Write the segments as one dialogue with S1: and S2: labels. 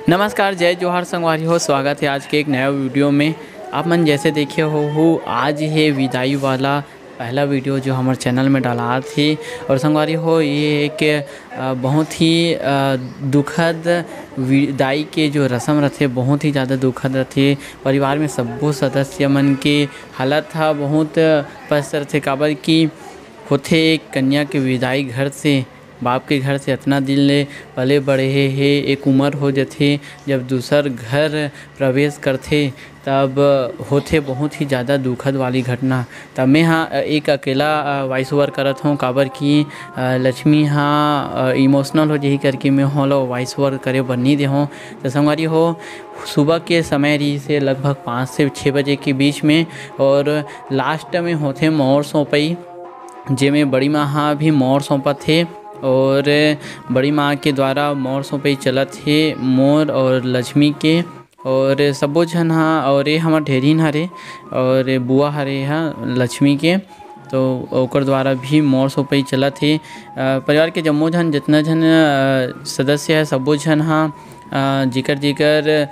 S1: नमस्कार, जय जोहार संगवारी हो। स्वागत है आज के एक नया वीडियो में। आप मन जैसे देखे हो आज है विदाई वाला पहला वीडियो जो हमारे चैनल में डाला थी। और संगवारी हो ये एक बहुत ही दुखद विदाई के जो रस्म रहते बहुत ही ज़्यादा दुखद रहते। परिवार में सब्बो सदस्य मन के हालत था बहुत पस्तर थे, काबर की होते एक कन्या के विदाई घर से, बाप के घर से इतना दिन ले पले बढ़े है। एक उम्र हो जाते जब दूसर घर प्रवेश करते तब होते बहुत ही ज़्यादा दुखद वाली घटना। तब मैं हाँ एक अकेला वॉइस ओवर करत हूँ, काबर की लक्ष्मी हाँ इमोशनल हो जही करके मैं होलो वॉइस ओवर करे बर नहीं दे हूँ। तो संगवारी हो सुबह के समय रही से लगभग 5 से 6 बजे के बीच में, और लास्ट में होते मोर सौंपई जेमें बड़ी माँ हाँ भी मोर सौंपत थे। और बड़ी माँ के द्वारा मोर सौंपई चलत है मोर और लक्ष्मी के, और सबो झन हाँ और ये हमार ढेरीन हरे और बुआ हरे हाँ लक्ष्मी के, तो ओकर द्वारा भी मोर सौंपई चलत है। परिवार के जम्मो झन जितना झन सदस्य है सबो झन हाँ जिकर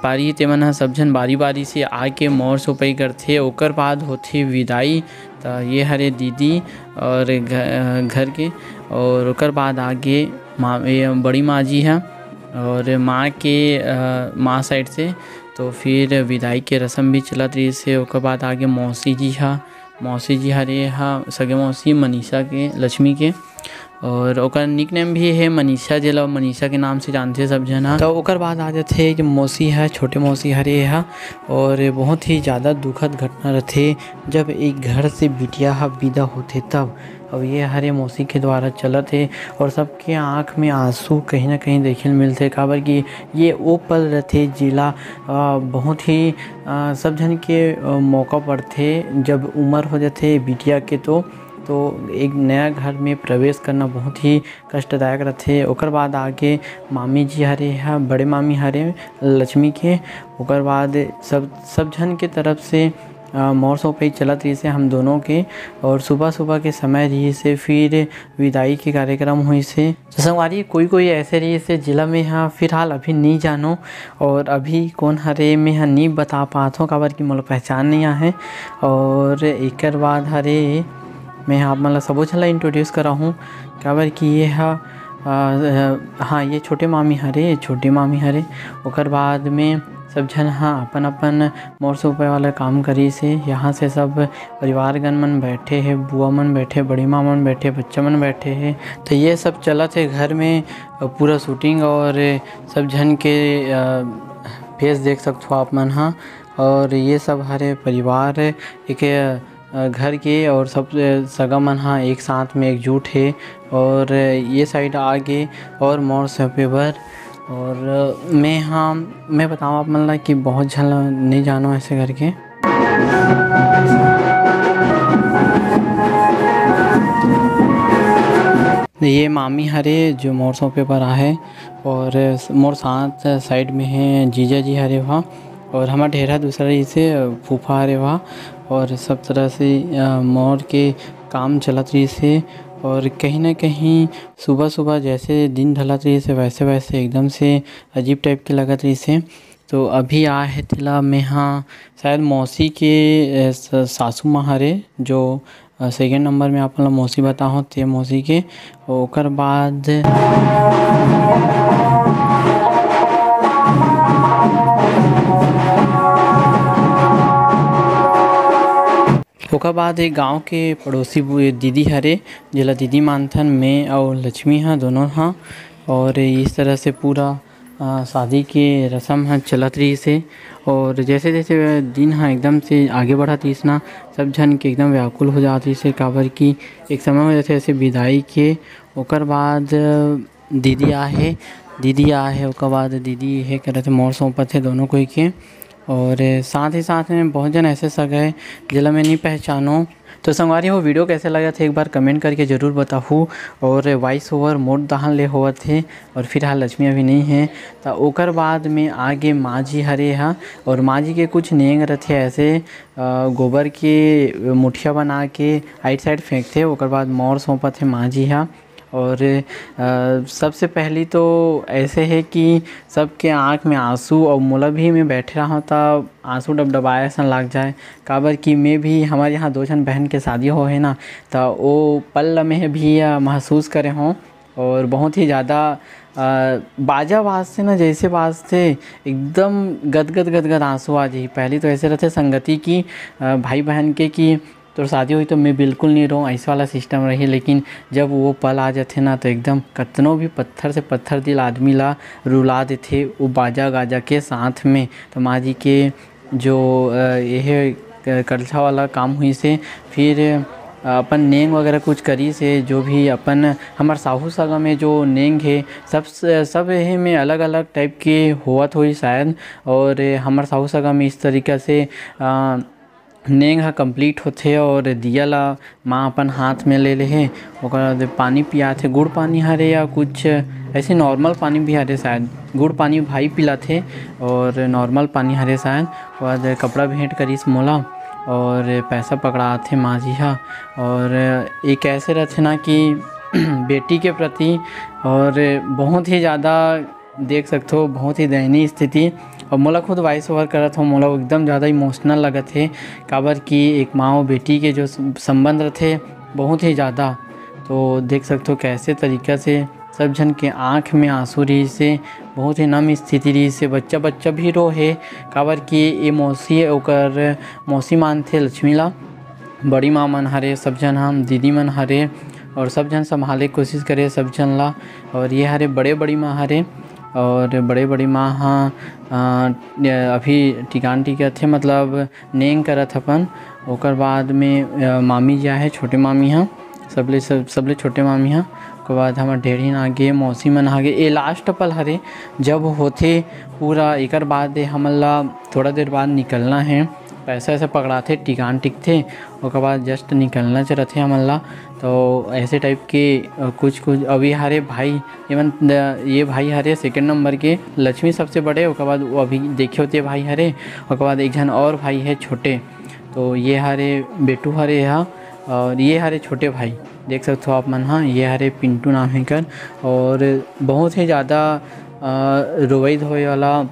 S1: पारी तेमन हाँ सब झन बारी बारी से आके मोर सौंपई करथे। ओकर बाद होथे विदाई। तो ये हरे दीदी और घर के, और ओकर बाद आगे माँ बड़ी माँ जी है और माँ के माँ साइड से तो फिर विदाई के रस्म भी चलत रही से। ओकर बाद आगे मौसी जी हरे हाँ सगे मौसी मनीषा के लक्ष्मी के, और ओकर निक नेम भी है मनीषा, जेला मनीषा के नाम से जानते सब जना। तो ओकर बाद आ जाते जो मौसी है छोटे मौसी हरे है, और बहुत ही ज़्यादा दुखद घटना रहते जब एक घर से बिटिया विदा होते तब। अब ये हरे मौसी के द्वारा चलत है और सबके आँख में आंसू कहीं ना कहीं देखे मिलते, काबर कि ये वो पल रहते जिला बहुत ही सब जन के मौका पड़ते जब उम्र हो जाते बिटिया के। तो एक नया घर में प्रवेश करना बहुत ही कष्टदायक रहते। ओकर बाद आगे मामी जी हरे है बड़े मामी हरे लक्ष्मी के, ओकर बाद सब जन के तरफ से मोर सौंपई चलत रही से हम दोनों के, और सुबह के समय रही से फिर विदाई के कार्यक्रम हुई से। तो संगवारी कोई ऐसे रही से जिला में हाँ फिलहाल अभी नहीं जानो, और अभी कौन हरे में हाँ नहीं बता पात हूँ, काबर की मोला पहचान नहीं है। और एक बाद हरे मैं आप मतलब सबो झन ला इंट्रोड्यूस करा हूँ, काबर कि ये हाँ ये छोटी मामी हरे। ओकर बाद में सब जन हाँ अपन मोर सौंपे वाला काम करी से। यहाँ से सब परिवारगण मन बैठे हैं, बुआ मन बैठे, बड़ी माँ मन बैठे, बच्चा मन बैठे हैं। तो ये सब चलत है घर में पूरा शूटिंग, और सब जन के फेस देख सकते हो आप मन हाँ। और ये सब हरे परिवार एक घर के और सब सगा मन हाँ एक साथ में एकजुट है। और ये साइड आगे और मोर सौंपे बर, और मैं बताऊँ आप मन ला कि बहुत झन नहीं जानो ऐसे करके। ये मामी हरे जो मोर सौंपे पर आहे, और मोर साथ साइड में है जीजा जी हरे वहाँ, और हमारा ढेरा दूसरा से फूफा हरे वहाँ, और सब तरह से मोर के काम चलत रही से। और कहीं ना कहीं सुबह जैसे दिन ढलत रही से वैसे एकदम से अजीब टाइप के लगत रही से। तो अभी आ है तिला में हाँ शायद मौसी के सासू माँ हरे जो सेकेंड नंबर में आप मौसी बताओ ते मौसी के। ओकर बाद एक गांव के पड़ोसी दीदी हरे जेला दीदी मानथन मैं और लक्ष्मी हाँ दोनों हाँ। और इस तरह से पूरा शादी के रस्म ह चलत रही से। और जैसे जैसे दिन ह एकदम से आगे बढ़त रहीस ना, सब झन के एकदम व्याकुल हो जात रही से। काबर कि एक समय में जैसे जैसे विदाई के ओकर बाद दीदी आहे ओकर बाद दीदी हे करत मोर सौंपत हे दोनों कोई के। और साथ ही साथ में बहुत जन ऐसे सगे है जिला मैं नहीं पहचानो। तो संगवारी हो वीडियो कैसे लगा थे एक बार कमेंट करके ज़रूर बताहू। और वॉइस ओवर मोर दहन ले होवत थे और फिलहाल लक्ष्मी अभी नहीं है। तो ओकर बाद में आगे माँ जी हरे हा, और माँ जी के कुछ नेंग रथे ऐसे गोबर के मुठिया बना के आइट साइड फेंकते। ओकर बाद मोर सौंपत है माँ जी हा। और सबसे पहली तो ऐसे है कि सबके आँख में आंसू, और मोला भी मैं बैठे रहा तब आंसू डबडबाए ऐसा लग जाए। काबर कि मैं भी हमारे यहाँ 2 जन बहन के शादी हो है ना, तो वो पल में भी महसूस करे हों। और बहुत ही ज़्यादा बाजा बाजते ना, जैसे बाजते एकदम गदगद आंसू आ जाए। पहले तो ऐसे रहते संगति की भाई बहन के कि तो शादी हुई तो मैं बिल्कुल नहीं रहूँ, ऐसा वाला सिस्टम रही। लेकिन जब वो पल आ जाते ना तो एकदम कतनों भी पत्थर से पत्थर दिल आदमी ला रुला देते वो बाजा गाजा के साथ में। तो माँ जी के जो यह कलछा वाला काम हुई से फिर अपन नेंग वगैरह कुछ करी से, जो भी अपन हमार साहू सगा में जो नेंग है सब यही में अलग अलग टाइप के होवत हुई शायद। और हमार साहू सगा में इस तरीक़ा से नेंग ह कंप्लीट होथे। और दिया ला माँ अपन हाथ में ले हे। ओकर बाद पानी पियाथे, गुड़ पानी हरे या कुछ ऐसे नॉर्मल पानी भी हरे शायद। गुड़ पानी भाई पिलाथे और नॉर्मल पानी हरे शायद। उसके बाद कपड़ा भेंट करीस मोला और पैसा पकड़ाथे माँ जी हा। और एक ऐसे रहते ना कि बेटी के प्रति और बहुत ही ज़्यादा देख सकते हो, बहुत ही दयनीय स्थिति। और मोला खुद वॉइस ओवर करत हो, मोला एकदम ज़्यादा इमोशनल लगत है। काबर कि एक माँ और बेटी के जो संबंध रहते बहुत ही ज़्यादा, तो देख सकते हो कैसे तरीक़ा से सब जन के आँख में आंसू रही से, बहुत ही नम स्थिति रही से। बच्चा भी रो है, काबर कि ये मौसी ओकर मौसी मानथे लक्ष्मी ला। बड़ी माँ मन हरे सब जन हम दीदी मन हरे, और सब जन संभाले कोशिश करे सब जन ला। और ये हरे बड़ी माँ हरे, और बड़ी माँ हाँ अभी टिकान टिकत थे, मतलब नेंग करत अपन। ओकर बाद में मामी जी है, छोटे मामी हाँ, सबले छोटे मामी हाँ। उसके बाद हमार ढेरीन आगे मौसी मन आगे। ये लास्ट पल हरे जब होथे पूरा। एकर बाद हमन ला थोड़ा देर बाद निकलना है, पैसा ऐसे पकड़ाथे टिकान टिकथे। ओकर बाद जस्ट निकलना रहते हमन ला। तो ऐसे टाइप के कुछ अभी हरे भाई ये भाई हरे सेकंड नंबर के, लक्ष्मी सबसे बड़े। ओकर बाद वो अभी देखे होते भाई हरे। ओकर बाद एक जन और भाई है छोटे, तो ये हरे बेटू हरे यहाँ। और ये हरे छोटे भाई देख सकते हो आप मन हाँ, ये हरे पिंटू नाम है कर। और बहुत ही ज़्यादा रोई धोए वाला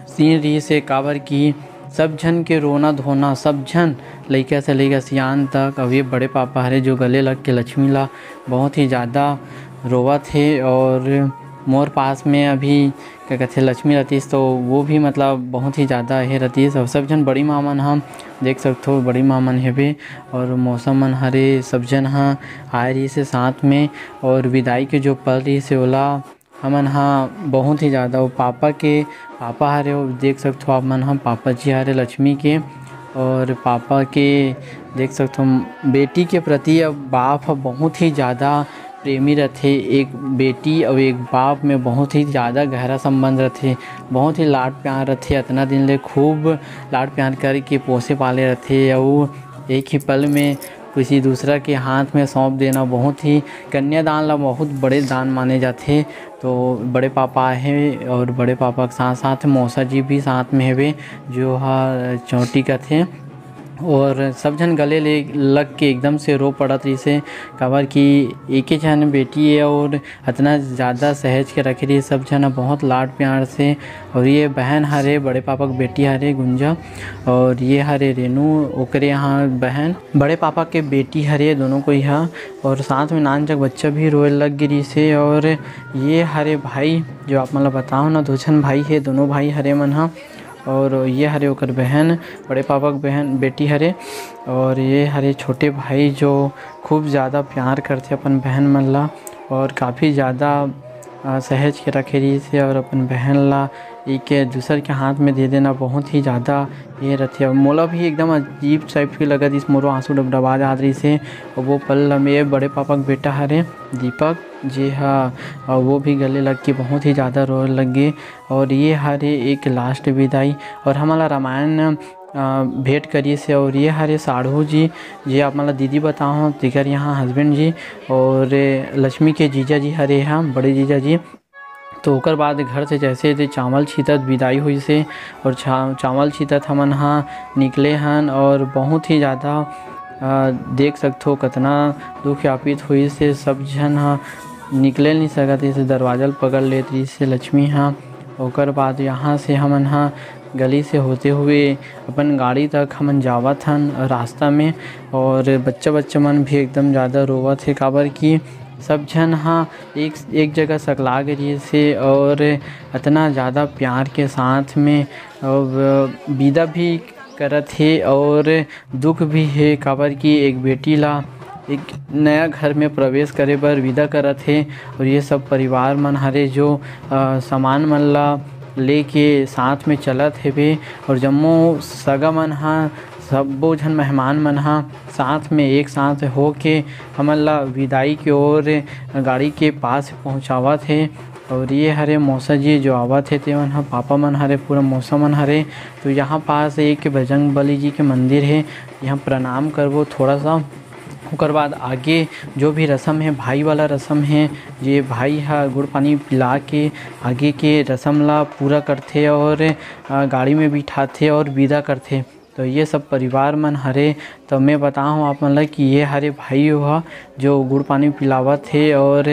S1: सीन रही से। काबर की सब जन के रोना धोना, सब जन लइका से लेकर सियान तक। अब ये बड़े पापा हरे जो गले लग के लक्ष्मी ला बहुत ही ज़्यादा रोवा थे। और मोर पास में अभी क्या कहते लक्ष्मी रतीस, तो वो भी मतलब बहुत ही ज़्यादा है रतीस। और सब जन बड़ी माँ मन हम देख सकते हो, बड़ी माँ मन हेबे। और मौसम मन हरे सब जन हाँ आए रही से साथ में। और विदाई के जो पल रही से ओला हमन हाँ बहुत ही ज़्यादा वो पापा हरे, वो देख सकते हो आप मन हम पापा जी हरे लक्ष्मी के। और पापा के देख सकते हो बेटी के प्रति अब बाप बहुत ही ज़्यादा प्रेमी रहते। एक बेटी और एक बाप में बहुत ही ज़्यादा गहरा संबंध रहते, बहुत ही लाड प्यार रहते। इतना दिन ले खूब लाड प्यार करके पोसे पाले रहते। और एक ही पल में किसी दूसरा के हाथ में सौंप देना बहुत ही कन्यादान ला बहुत बड़े दान माने जाते। तो बड़े पापा है, और बड़े पापा के साथ साथ मौसा जी भी साथ में हेबे जो हा चौटी का थे। और सब जन गले ले लग के एकदम से रो पड़त रही से। काबर कि एक ही जन बेटी है और इतना ज़्यादा सहेज के रखे रही सब जन बहुत लाड प्यार से। और ये बहन हरे बड़े पापा की बेटी हरे गुंजा, और ये हरे रेनू ओकरे यहाँ बहन, बड़े पापा के बेटी हरे दोनों को यहाँ। और साथ में नान जग बच्चा भी रोए लग गिरी से। और ये हरे भाई जो आप मतलब बताओ ना, 2 जन भाई है, दोनों भाई हरे मन हाँ। और ये हरे ओकर बहन, बड़े पापा की बहन बेटी हरे। और ये हरे छोटे भाई जो खूब ज़्यादा प्यार करते अपन बहन मन ला। और काफ़ी ज़्यादा सहेज के रखे रही से और अपन बहन ला एक दूसर के हाथ में दे देना बहुत ही ज़्यादा ये रहती है। मोला भी एकदम अजीब टाइप की लगा इस मोरो आंसू डबडबा जात रही से। और वो पल मेरे बड़े पापा का बेटा हरे दीपक जी हाँ, और वो भी गले लग के बहुत ही ज़्यादा रो लग गए। और ये हरे एक लास्ट विदाई और हमारा रामायण भेंट करिए से। और ये हरे साढ़ू जी आप मतलब दीदी बताओ दिगर यहाँ हस्बैंड जी और लक्ष्मी के जीजा जी हरे यहाँ बड़े जीजा जी। तो ओकर बाद घर से जैसे चावल छीतत विदाई हुई से और चावल छीतत हमन हाँ निकले हन। और बहुत ही ज़्यादा देख सकते हो कितना दुख व्यापित हुई से। सब जन हाँ निकले नहीं सकत से दरवाजा पकड़ लेत रही से लक्ष्मी हाँ। ओकर बाद यहाँ से हमन हाँ गली से होते हुए अपन गाड़ी तक हमन जावत हन रास्ता में। और बच्चा मन भी एकदम ज़्यादा रोवत है काबर कि सब जन हाँ एक जगह सकला गए से और इतना ज़्यादा प्यार के साथ में और विदा भी करत है और दुख भी है काबर कि एक बेटी ला एक नया घर में प्रवेश करे बर विदा करत है। और ये सब परिवार मन हरे जो सामान मन ला लेके साथ में चलत हेबे और जम्मो सगा मन हाँ सब्बो झन मेहमान मन हाँ साथ में एक साथ हो के हमन ला विदाई की ओर गाड़ी के पास पहुँचावत है। और ये हरे मौसा जी जो आवत है ते मन ह पापा मन हरे पूरा मौसा मन हरे। तो यहाँ पास एक बजरंग बली जी के मंदिर है, यहाँ प्रणाम करबो थोड़ा सा। ओकर बाद आगे जो भी रस्म है भाई वाला रस्म है, ये भाई हा गुड़ पानी पिला के आगे के रस्म ला पूरा करथे और गाड़ी में बिठाथे और विदा करथे। तो ये सब परिवार मन हरे। तो मैं बताऊँ आप मन ला कि ये हरे भाई हो जो गुड़ पानी पिलावत है और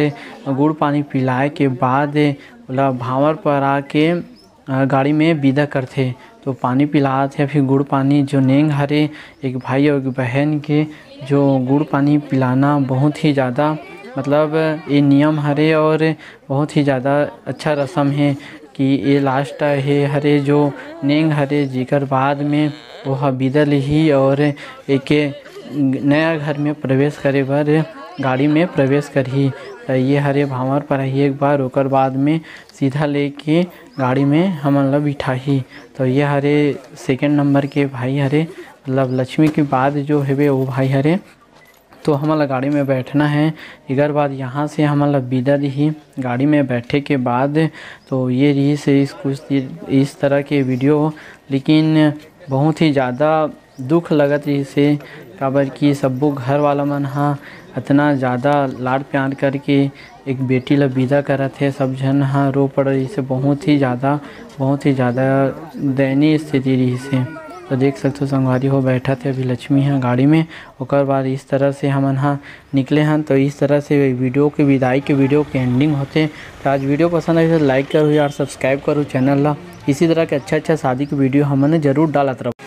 S1: गुड़ पानी पिलाए के बाद ओला भावर पर आके गाड़ी में विदा करथे। तो पानी पिलात है फिर गुड़ पानी जो नेंग हरे एक भाई और एक बहन के जो गुड़ पानी पिलाना बहुत ही ज़्यादा मतलब ये नियम हरे और बहुत ही ज़्यादा अच्छा रस्म है कि ये लास्ट है हरे जो नेंग हरे जिकर बाद में वह विदा ही और एक नया घर में प्रवेश करे बर गाड़ी में प्रवेश करही। तो ये हरे भावर पर ही एक बार ओकर बाद में सीधा लेके गाड़ी में हमन ला बिठाही। तो ये हरे सेकंड नंबर के भाई हरे मतलब लक्ष्मी के बाद जो है वो भाई हरे। तो हमन ला गाड़ी में बैठना है। इधर बाद यहाँ से हमन ला विदा दी गाड़ी में बैठे के बाद। तो ये रही से कुछ इस तरह के वीडियो, लेकिन बहुत ही ज़्यादा दुख लगत रही से काबर कि सब्बो घर वाला मन हाँ इतना ज़्यादा लाड प्यार करके एक बेटी ला विदा करत है। सब जन हाँ रो पड़ रही से बहुत ही ज़्यादा दयनीय स्थिति रही से। तो देख सकते हो संगवारी हो बैठा थे अभी लक्ष्मी है गाड़ी में। ओकर बाद इस तरह से हमन हाँ निकले हैं। तो इस तरह से वीडियो के विदाई के वीडियो के एंडिंग होते। तो आज वीडियो पसंद आई तो लाइक करो यार, सब्सक्राइब करो चैनल ला। इसी तरह के अच्छा शादी के वीडियो हमन जरूर डालत रहो।